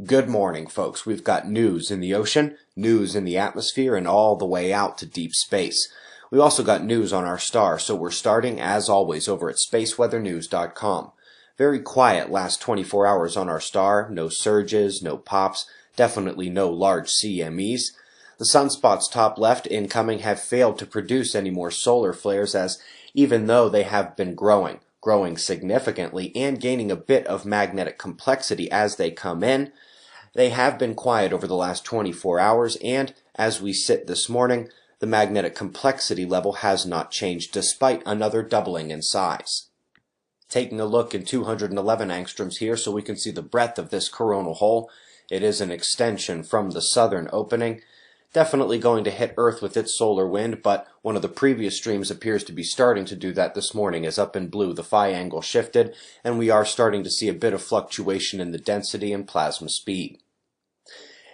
Good morning, folks. We've got news in the ocean, news in the atmosphere, and all the way out to deep space. We also got news on our star, so we're starting, as always, over at spaceweathernews.com. Very quiet last 24 hours on our star. No surges, no pops, definitely no large CMEs. The sunspots top left incoming have failed to produce any more solar flares, as even though they have been growing significantly and gaining a bit of magnetic complexity as they come in, they have been quiet over the last 24 hours, and as we sit this morning, the magnetic complexity level has not changed despite another doubling in size. Taking a look in 211 angstroms here so we can see the breadth of this coronal hole. It is an extension from the southern opening. Definitely going to hit Earth with its solar wind, but one of the previous streams appears to be starting to do that this morning, as up in blue the phi angle shifted, and we are starting to see a bit of fluctuation in the density and plasma speed.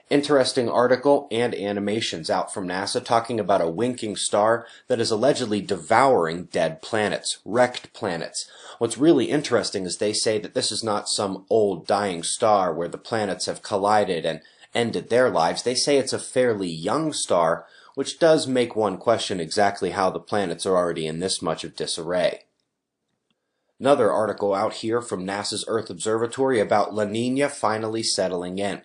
Interesting article and animations out from NASA talking about a winking star that is allegedly devouring dead planets, wrecked planets. What's really interesting is they say that this is not some old dying star where the planets have collided and ended their lives. They say it's a fairly young star, which does make one question exactly how the planets are already in this much of disarray. Another article out here from NASA's Earth Observatory about La Nina finally settling in.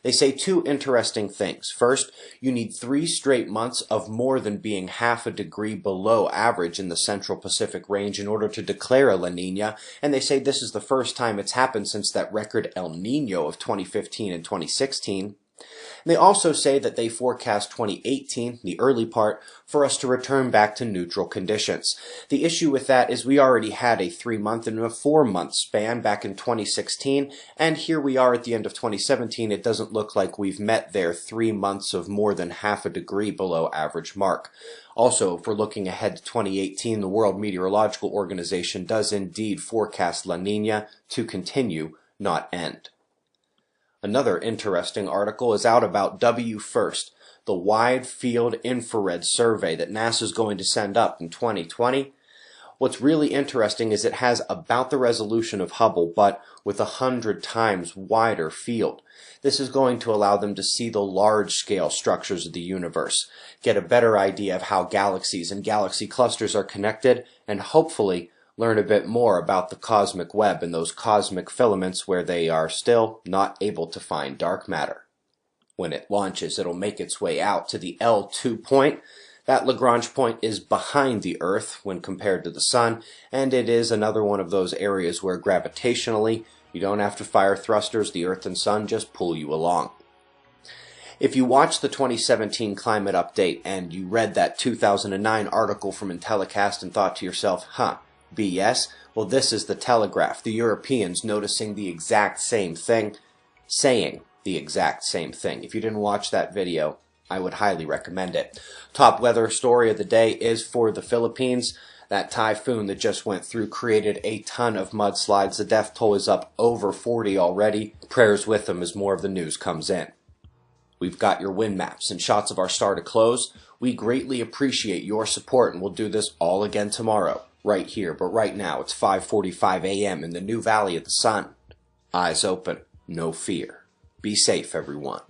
They say two interesting things. First, you need 3 straight months of more than being half a degree below average in the Central Pacific Range in order to declare a La Nina, and they say this is the first time it's happened since that record El Nino of 2015 and 2016. They also say that they forecast 2018, the early part, for us to return back to neutral conditions. The issue with that is we already had a 3-month and a 4-month span back in 2016, and here we are at the end of 2017. It doesn't look like we've met their 3 months of more than half a degree below average mark. Also, if we're looking ahead to 2018, the World Meteorological Organization does indeed forecast La Nina to continue, not end. Another interesting article is out about WFIRST, the Wide Field Infrared Survey that NASA's going to send up in 2020. What's really interesting is it has about the resolution of Hubble, but with 100 times wider field. This is going to allow them to see the large-scale structures of the universe, get a better idea of how galaxies and galaxy clusters are connected, and hopefully learn a bit more about the cosmic web and those cosmic filaments where they are still not able to find dark matter. When it launches, it'll make its way out to the L2 point. That Lagrange point is behind the Earth when compared to the Sun, and it is another one of those areas where gravitationally you don't have to fire thrusters, the Earth and Sun just pull you along. If you watched the 2017 climate update and you read that 2009 article from Intellicast and thought to yourself, BS? Well, this is the Telegraph, the Europeans noticing the exact same thing, saying the exact same thing. If you didn't watch that video, I would highly recommend it. Top weather story of the day is for the Philippines. That typhoon that just went through created a ton of mudslides. The death toll is up over 40 already. Prayers with them as more of the news comes in. We've got your wind maps and shots of our star to close. We greatly appreciate your support, and we'll do this all again tomorrow. Right here, but right now it's 5:45 a.m. in the new Valley of the Sun. Eyes open, no fear. Be safe, everyone.